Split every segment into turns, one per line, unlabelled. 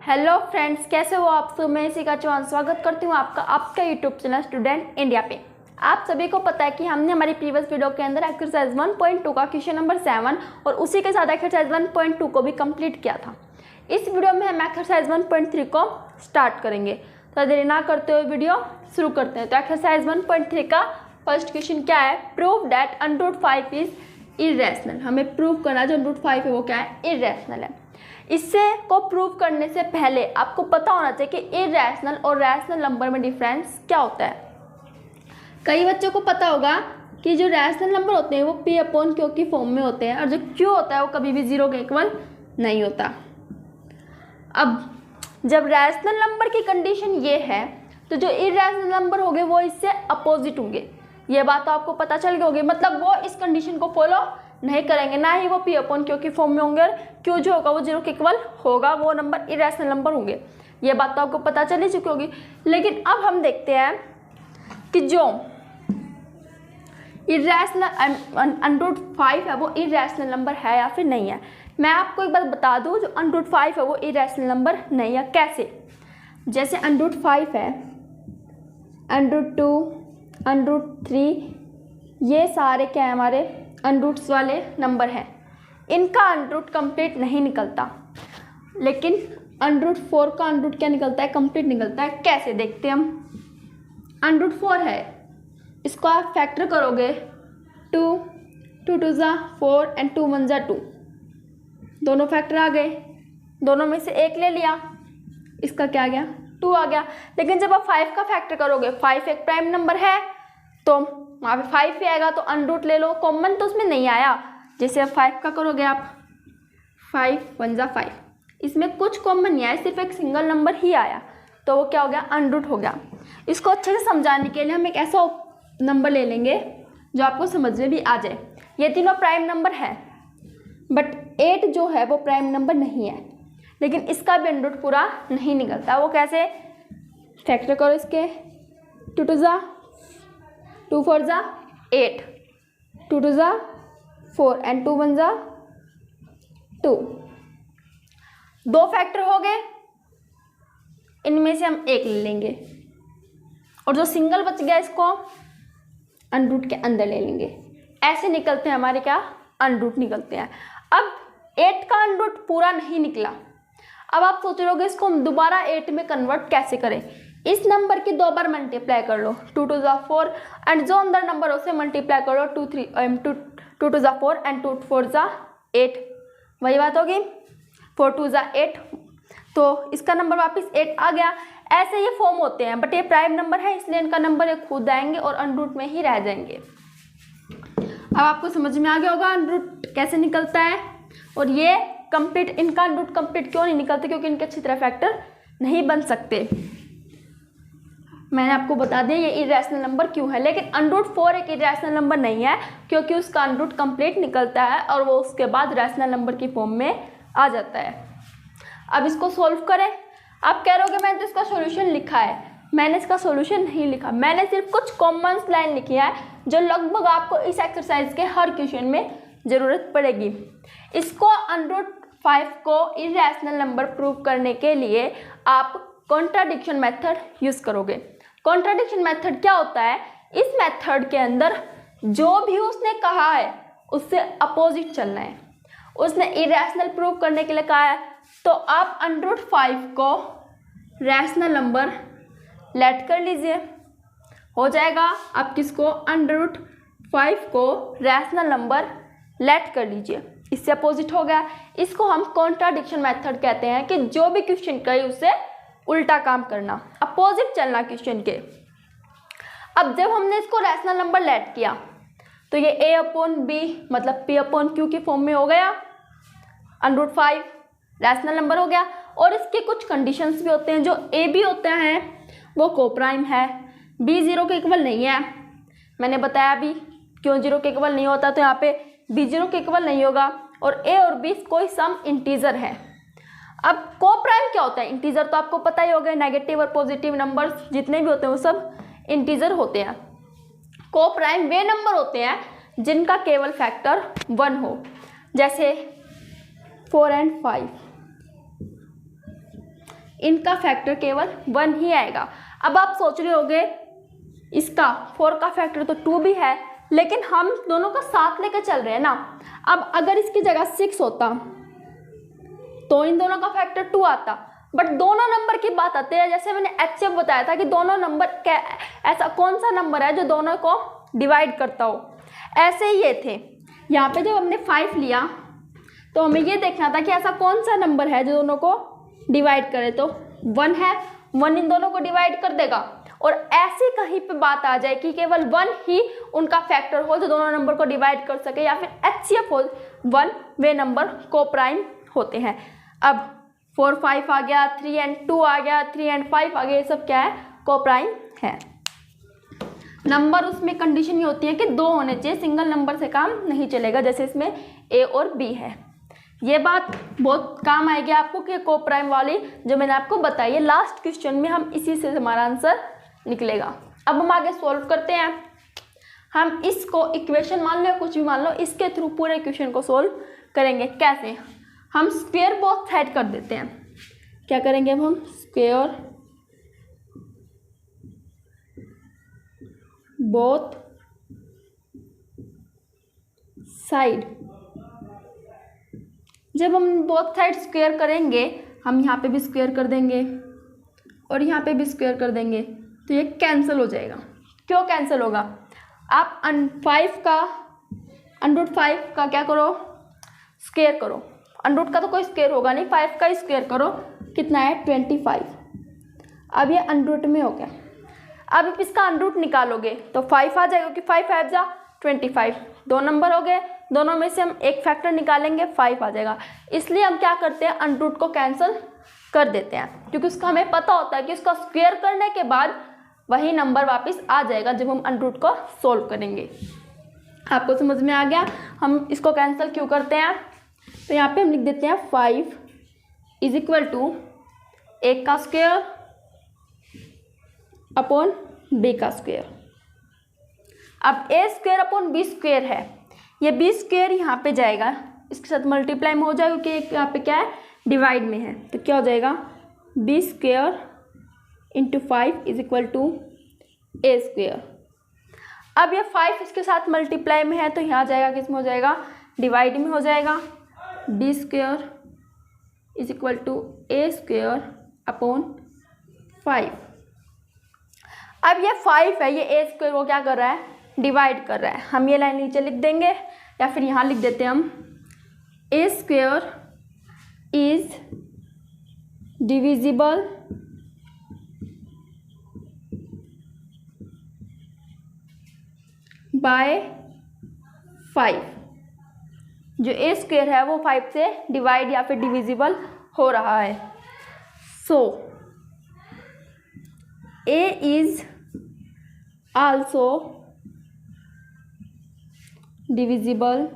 Hello friends, कैसे हो आप सब। मैं इसी का चौहान स्वागत करती हूँ आपका यूट्यूब चैनल स्टूडेंट इंडिया पे। आप सभी को पता है कि हमने हमारी प्रीवियस वीडियो के अंदर एक्सरसाइज 1.2 का क्वेश्चन नंबर 7 और उसी के साथ एक्सरसाइज 1.2 को भी कंप्लीट किया था। इस वीडियो में हम एक्सरसाइज 1.3 को स्टार्ट करेंगे। तो देरी ना करते हुए वीडियो शुरू करते हैं। तो एक्सरसाइज 1.3 का फर्स्ट क्वेश्चन क्या है, प्रूव दैट √5 इज इरेशनल। हमें प्रूव करना जो √5 है वो क्या है, इरेशनल है। इससे को प्रूव करने से पहले आपको पता होना चाहिए कि इरेशनल और रैशनल नंबर में डिफरेंस क्या होता है। कई बच्चों को पता होगा कि जो रैशनल नंबर होते हैं वो P/Q की फॉर्म में होते हैं और जो Q होता है वो कभी भी 0 के इक्वल नहीं होता। अब जब रैशनल नंबर की कंडीशन ये है तो जो इरेशनल नंबर होंगे वो इससे अपोजिट होंगे। ये बात तो आपको पता चल गई होगी, मतलब वो इस कंडीशन को फॉलो नहीं करेंगे, ना ही वो P/Q की फॉर्म में होंगे। Q जो होगा वो 0 के इक्वल होगा, वो नंबर इरेशनल नंबर होंगे। ये बात तो आपको पता चल ही चुकी होगी। लेकिन अब हम देखते हैं कि जो इरेशनल √5 है वो इरेशनल नंबर है या फिर नहीं है। मैं आपको एक बात बता दूं, जो √5 है वो इरेशनल नंबर नहीं है। कैसे? जैसे √5 है, √2, √3, ये सारे क्या है हमारे √s वाले नंबर हैं। इनका √रूट कंप्लीट नहीं निकलता, लेकिन √4 का √रूट क्या निकलता है, कंप्लीट निकलता है। कैसे देखते हैं हम। √4 है, इसको आप फैक्टर करोगे 2 2 2 4 एंड 2 1 2, दोनों फैक्टर आ गए। दोनों में से एक ले लिया, इसका क्या आ गया, 2 आ गया। लेकिन जब आप 5 का फैक्टर करोगे, 5 एक प्राइम नंबर है तो वहाँ पे 5 ही आएगा, तो √ ले लो, कॉमन तो उसमें नहीं आया। जैसे अब 5 का करोगे आप, 5 1 5, इसमें कुछ कॉमन नहीं आया, सिर्फ एक सिंगल नंबर ही आया, तो वो क्या हो गया, √ हो गया। इसको अच्छे से समझाने के लिए हम एक ऐसा नंबर ले लेंगे जो आपको समझ में भी आ जाए। ये तीनों प्राइम नंबर है, बट 8 जो है वो प्राइम नंबर नहीं है, लेकिन इसका भी √ पूरा नहीं निकलता। वो कैसे? फैक्टर करो इसके, 2 2 2 4 8, 2 2 4 एंड 2 1 2, 2 फैक्टर हो गए। इनमें से हम एक ले लेंगे और जो सिंगल बच गया इसको √ के अंदर ले लेंगे। ऐसे निकलते हैं हमारे क्या, √ निकलते हैं। अब 8 का √ पूरा नहीं निकला। अब आप सोच रहे होगे इसको हम दोबारा 8 में कन्वर्ट कैसे करें। इस नंबर की 2 बार मल्टीप्लाई कर लो, 2 2 4 एंड जो अंदर नंबर उसे मल्टीप्लाई कर लो 2 2 4 एंड 2 4 8, वही बात होगी, 4 2 8, तो इसका नंबर वापस 8 आ गया। ऐसे ये फॉर्म होते हैं, बट ये प्राइम नंबर है इसलिए इनका नंबर ये खुद आएंगे और √ में ही रह जाएंगे। अब आपको समझ में आ गया होगा √ कैसे निकलता है। और ये कंप्लीट, इनका √ कंप्लीट क्यों नहीं निकलते, क्योंकि इनके अच्छी तरह फैक्टर नहीं बन सकते। मैंने आपको बता दिया ये इरेशनल नंबर क्यों है। लेकिन √4 एक इरेशनल नंबर नहीं है, क्योंकि उसका √ कंप्लीट निकलता है और वो उसके बाद रैशनल नंबर की फॉर्म में आ जाता है। अब इसको सॉल्व करें। आप कह रहे हो मैंने तो इसका सॉल्यूशन लिखा है। मैंने इसका सॉल्यूशन नहीं लिखा, मैंने सिर्फ कुछ कॉमन लाइन लिखी है जो लगभग आपको इस एक्सरसाइज के हर क्वेश्चन में ज़रूरत पड़ेगी। इसको √5 को इरेशनल नंबर प्रूव करने के लिए आप कॉन्ट्राडिक्शन मेथड यूज़ करोगे। कॉन्ट्राडिक्शन मेथड क्या होता है? इस मेथड के अंदर जो भी उसने कहा है उससे अपोजिट चलना है। उसने इरेशनल प्रूव करने के लिए कहा है तो आप √5 को रैशनल नंबर लेट कर लीजिए, हो जाएगा। आप किसको, √5 को रैशनल नंबर लेट कर लीजिए, इससे अपोजिट हो गया। इसको हम कॉन्ट्राडिक्शन मेथड कहते हैं कि जो भी क्वेश्चन कहे उससे उल्टा काम करना, अपोजिट चलना क्वेश्चन के। अब जब हमने इसको रैशनल नंबर लेट किया तो ये A/B मतलब P/Q की फॉर्म में हो गया, √5 रैशनल नंबर हो गया। और इसके कुछ कंडीशंस भी होते हैं। जो AB होता है वो कोप्राइम है, B 0 के इक्वल नहीं है। मैंने बताया अभी क्यों 0 के इक्वल नहीं होता, तो यहाँ पे B 0 के इक्वल नहीं होगा। और A और B कोई सम इंटीजर है। अब कोप्राइम क्या होता है? इंटीजर तो आपको पता ही होगा, नेगेटिव और पॉजिटिव नंबर्स जितने भी होते हैं वो सब इंटीजर होते हैं। कोप्राइम वे नंबर होते हैं जिनका केवल फैक्टर 1 हो, जैसे 4 and 5। इनका फैक्टर केवल 1 ही आएगा। अब आप सोच रहे होंगे इसका 4 का फैक्टर तो 2 भी है, लेकिन हम दोनों का साथ लेकर चल रहे हैं ना। अब अगर इसकी जगह 6 होता तो इन दोनों का फैक्टर 2 आता, बट दोनों नंबर की बात आती है, जैसे मैंने HCF बताया था कि दोनों नंबर ऐसा कौन सा नंबर है जो दोनों को डिवाइड करता हो, ऐसे ही ये थे। यहाँ पे जब हमने 5 लिया तो हमें ये देखना था कि ऐसा कौन सा नंबर है जो दोनों को डिवाइड करे, तो 1 है, 1 इन दोनों को डिवाइड कर देगा। और ऐसी कहीं पे बात आ जाए कि केवल 1 ही उनका फैक्टर हो जो दोनों नंबर को डिवाइड कर सके, या फिर HCF हो 1, वे नंबर कोप्राइम होते हैं। अब 4, 5 आ गया, 3 and 2 आ गया, 3 and 5 आ गया, ये सब क्या है, कोप्राइम है। नंबर उसमें कंडीशन ये होती है कि 2 होने चाहिए, सिंगल नंबर से काम नहीं चलेगा, जैसे इसमें A और B है। ये बात बहुत काम आएगी आपको कि कोप्राइम वाली जो मैंने आपको बताई है। लास्ट क्वेश्चन में हम इसी से हमारा आंसर निकलेगा। अब हम आगे सॉल्व करते हैं। हम इसको इक्वेशन मान लो, कुछ भी मान लो, इसके थ्रू पूरे क्वेश्चन को सॉल्व करेंगे। कैसे, हम स्क्वायर बोथ साइड कर देते हैं। क्या करेंगे अब हम, स्क्वायर बोथ साइड। जब हम बोथ साइड स्क्वायर करेंगे, हम यहाँ पे भी स्क्वायर कर देंगे और यहाँ पे भी स्क्वायर कर देंगे, तो ये कैंसिल हो जाएगा। क्यों कैंसिल होगा, आप 5 का √5 का क्या करो, स्क्वायर करो। √ का तो कोई स्क्वायर होगा नहीं, 5 का ही स्क्वायर करो, कितना है 25। अब ये √ में हो गया। अब इसका √ निकालोगे तो 5 आ जाएगा, क्योंकि 5 5 जा 25, 2 नंबर हो गए, दोनों में से हम एक फैक्टर निकालेंगे, 5 आ जाएगा। इसलिए हम क्या करते हैं, √ को कैंसिल कर देते हैं, क्योंकि उसका हमें पता होता है कि उसका स्क्वायर करने के बाद वही नंबर वापस आ जाएगा जब हम √ को सोल्व करेंगे। आपको समझ में आ गया हम इसको कैंसिल क्यों करते हैं। तो यहाँ पे हम लिख देते हैं 5 = 1 का स्क्वायर अपॉन b का स्क्वायर। अब a² b² है, ये b² यहाँ पे जाएगा, इसके साथ मल्टीप्लाई में हो जाएगा, क्योंकि यहाँ पे क्या है, डिवाइड में है, तो क्या हो जाएगा b² × 5 = a²। अब ये 5 इसके साथ मल्टीप्लाई में है, तो यहाँ जाएगा, किस में हो जाएगा, डिवाइड में हो जाएगा, b² = a² अपॉन 5। अब ये 5 है, ये a² को क्या कर रहा है, डिवाइड कर रहा है। हम ये लाइन नीचे लिख देंगे, या फिर यहाँ लिख देते हैं हम, a² इज डिविजिबल बाय 5। जो a² है वो 5 से डिवाइड या फिर डिविजिबल हो रहा है। सो a is also divisible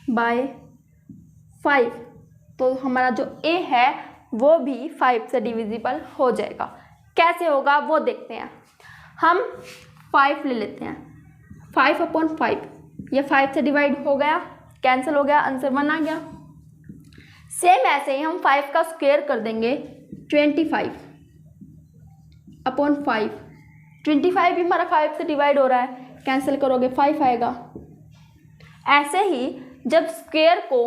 by 5। तो हमारा जो a है वो भी 5 से डिविजिबल हो जाएगा। कैसे होगा वो देखते हैं। हम 5 ले लेते हैं, 5/5, ये 5 से डिवाइड हो गया, कैंसिल हो गया, आंसर 1 आ गया। सेम ऐसे ही हम 5 का स्क्वायर कर देंगे, 25/5। 25 भी हमारा 5 से डिवाइड हो रहा है, कैंसिल करोगे 5 आएगा। ऐसे ही जब स्क्वायर को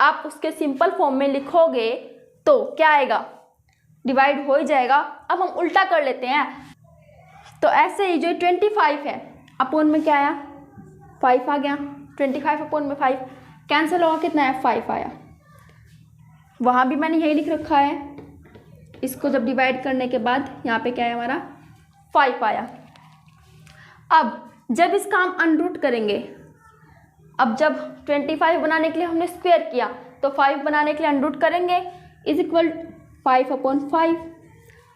आप उसके सिंपल फॉर्म में लिखोगे तो क्या आएगा, डिवाइड हो ही जाएगा। अब हम उल्टा कर लेते हैं, तो ऐसे ही जो 25 है अपॉन में क्या आया, 5 आ गया। 25/5 कैंसिल होगा, कितना है, 5 आया। वहाँ भी मैंने यही लिख रखा है, इसको जब डिवाइड करने के बाद यहाँ पे क्या है हमारा, 5 आया। अब जब इसका हम √ करेंगे, अब जब 25 बनाने के लिए हमने स्क्वायर किया, तो 5 बनाने के लिए √ करेंगे, = 5/5।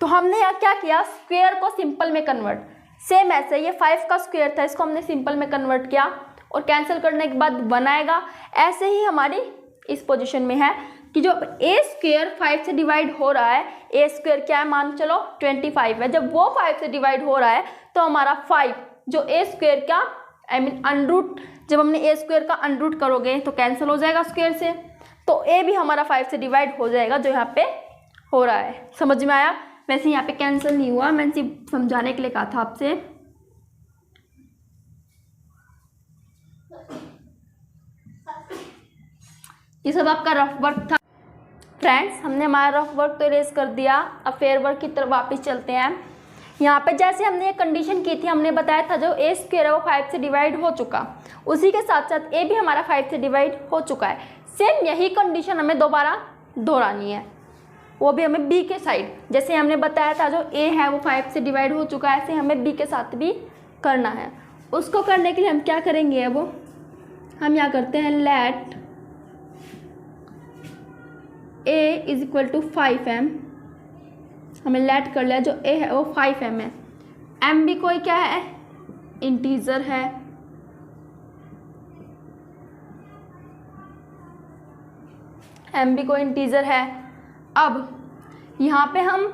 तो हमने यहाँ क्या किया, स्क्वायर को सिंपल में कन्वर्ट। सेम ऐसे ये 5 का स्क्वायर था, इसको हमने सिंपल में कन्वर्ट किया और कैंसिल करने के बाद 1 आएगा। ऐसे ही हमारी इस पोजीशन में है कि जो a² 5 से डिवाइड हो रहा है, a² क्या है, मान चलो 25 है, जब वो 5 से डिवाइड हो रहा है तो हमारा 5 जो a² का आई मीन अंडरूट, जब हमने ए स्क्वायर का अंडरूट करोगे तो कैंसिल हो जाएगा स्क्वायर से, तो ए भी हमारा 5 से डिवाइड हो जाएगा जो यहाँ पे हो रहा है। समझ में आया? वैसे यहाँ पे कैंसिल नहीं हुआ, मैंने सिर्फ समझाने के लिए कहा था आपसे। ये सब आपका रफ वर्क था फ्रेंड्स। हमने हमारा रफ वर्क तो इरेज कर दिया। अब फेयर वर्क की तरफ वापस चलते हैं। यहाँ पे जैसे हमने ये कंडीशन की थी, हमने बताया था जो ए स्क्वायर है वो 5 से डिवाइड हो चुका, उसी के साथ साथ ए भी हमारा 5 से डिवाइड हो चुका है। सेम यही कंडीशन हमें दोबारा दोहरानी है, वो भी हमें बी के साइड। जैसे हमने बताया था जो ए है वो 5 से डिवाइड हो चुका है, ऐसे हमें बी के साथ भी करना है। उसको करने के लिए हम क्या करेंगे, अब हम यहाँ करते हैं let a is equal to 5m। हमने लेट कर लिया, जो a है वो 5m है। m भी कोई क्या है, इंटीजर है। m भी कोई इंटीजर है। अब यहाँ पे हम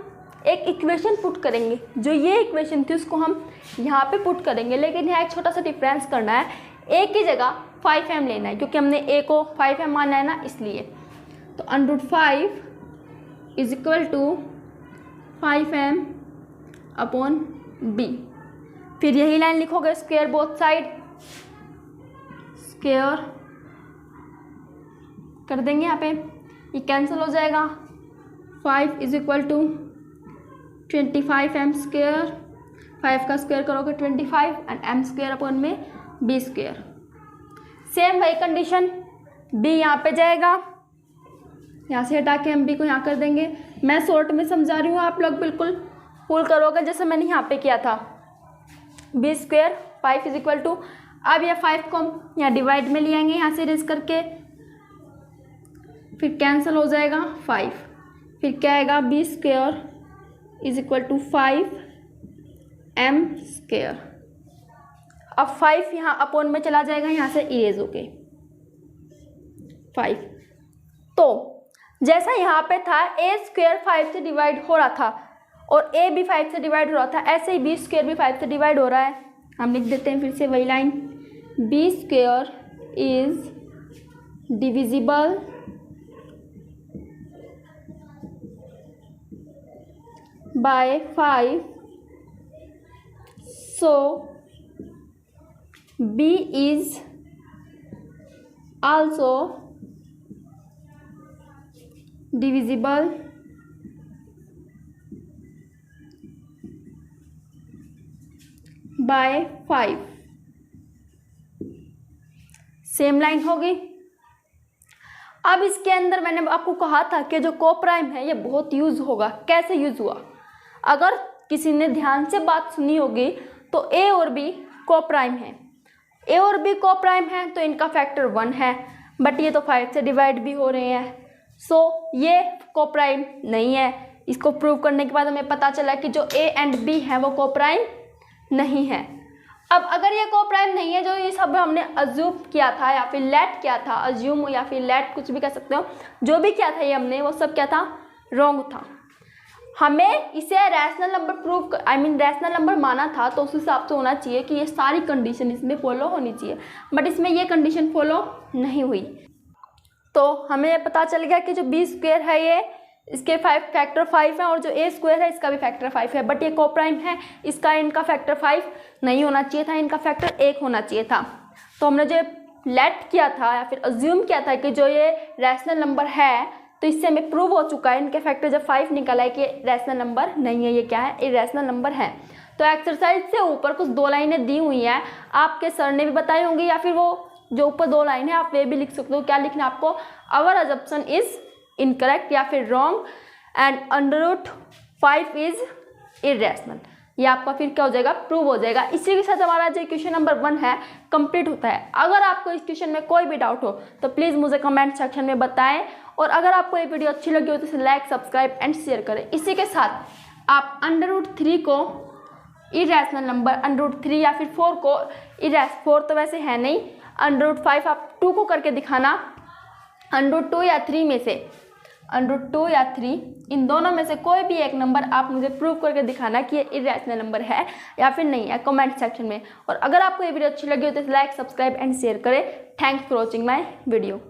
एक इक्वेशन पुट करेंगे, जो ये इक्वेशन थी उसको हम यहाँ पे पुट करेंगे, लेकिन यहाँ एक छोटा सा डिफरेंस करना है। a की जगह 5m लेना है, क्योंकि हमने a को 5m माना है ना, इसलिए। तो √5 is equal to 5m upon b। फिर यही लाइन लिखोगे, स्क्वायर बोथ साइड, स्क्वायर कर देंगे यहाँ पे, ये कैंसिल हो जाएगा। 5 is equal to 25m square, 5 का स्क्वायर करोगे 25 एंड m स्क्वायर अपॉन में b स्क्वायर। सेम वही कंडीशन, b यहाँ पे जाएगा, यहाँ से हटा के हम b को यहाँ कर देंगे। मैं शॉर्ट में समझा रही हूँ, आप लोग बिल्कुल फुल करोगे जैसे मैंने यहाँ पे किया था। b square 5 is equal to, अब यह 5 को हम यहाँ डिवाइड में ले आएंगे, यहाँ से रेज करके, फिर कैंसिल हो जाएगा 5। फिर क्या आएगा, b square is equal to 5m square. अब 5 यहाँ अपॉन में चला जाएगा, यहाँ से इरेज होके 5। तो जैसा यहाँ पे था a स्क्वायर 5 से डिवाइड हो रहा था और a भी 5 से डिवाइड हो रहा था, ऐसे ही b स्क्वायर भी 5 से डिवाइड हो रहा है। हम लिख देते हैं फिर से वही line, b square is divisible by 5, so b is also divisible by 5। Same line होगी। अब इसके अंदर मैंने आपको कहा था कि जो को प्राइम है ये बहुत यूज होगा। कैसे यूज हुआ, अगर किसी ने ध्यान से बात सुनी होगी तो a और b को प्राइम है, a और b को प्राइम है तो इनका फैक्टर 1 है, बट ये तो 5 से डिवाइड भी हो रहे हैं, सो ये को प्राइम नहीं है। इसको प्रूव करने के बाद हमें पता चला कि जो a एंड b है वो को प्राइम नहीं है। अब अगर ये को प्राइम नहीं है, जो ये सब हमने अज्यूम किया था या फिर लेट किया था, अज्यूम या फिर लेट कुछ भी कह सकते हो, जो भी किया था ये हमने, वो सब क्या था, रॉन्ग था। हमें इसे rational number prove rational number माना था, तो उस हिसाब से होना चाहिए कि ये सारी कंडीशन इसमें फॉलो होनी चाहिए, बट इसमें ये कंडीशन फॉलो नहीं हुई। तो हमें पता चल गया कि जो b स्क्वायर है ये इसके फैक्टर 5 है, और जो a स्क्वायर है इसका भी फैक्टर 5 है, बट ये को प्राइम है, इसका इनका फैक्टर 5 नहीं होना चाहिए था, इनका फैक्टर 1 होना चाहिए था। तो हमने जो लेट किया था या फिर अज्यूम किया था कि जो ये रैशनल नंबर है, तो इससे हमें प्रूव हो चुका है, इनके फैक्टर जब 5 निकला है कि रैशनल नंबर नहीं है, ये क्या है, इरेशनल नंबर है। तो एक्सरसाइज से ऊपर कुछ 2 लाइनें दी हुई हैं, आपके सर ने भी बताई होंगी, या फिर वो जो ऊपर 2 लाइन है आप वे भी लिख सकते हो। क्या लिखना है आपको, आवर अजम्पशन इज इनकरेक्ट या फिर रॉन्ग एंड √5 इज इरेशनल। ये आपका फिर क्या हो जाएगा, प्रूव हो जाएगा। इसी के साथ हमारा जो क्वेश्चन नंबर 1 है कंप्लीट होता है। अगर आपको इस क्वेश्चन में कोई भी डाउट हो तो प्लीज़ मुझे कमेंट सेक्शन में बताएं, और अगर आपको ये वीडियो अच्छी लगी हो तो इसे लाइक, सब्सक्राइब एंड शेयर करें। इसी के साथ आप √3 को इरेशनल नंबर, √3 या फिर 4 को 4 तो वैसे है नहीं, √5 आप 2 को करके दिखाना, √2 या 3 में से √2 या 3, इन दोनों में से कोई भी एक नंबर आप मुझे प्रूव करके दिखाना कि ये इरेशनल नंबर है या फिर नहीं है कमेंट सेक्शन में। और अगर आपको ये वीडियो अच्छी लगी हो तो लाइक, सब्सक्राइब एंड शेयर करें। Thanks for watching my video.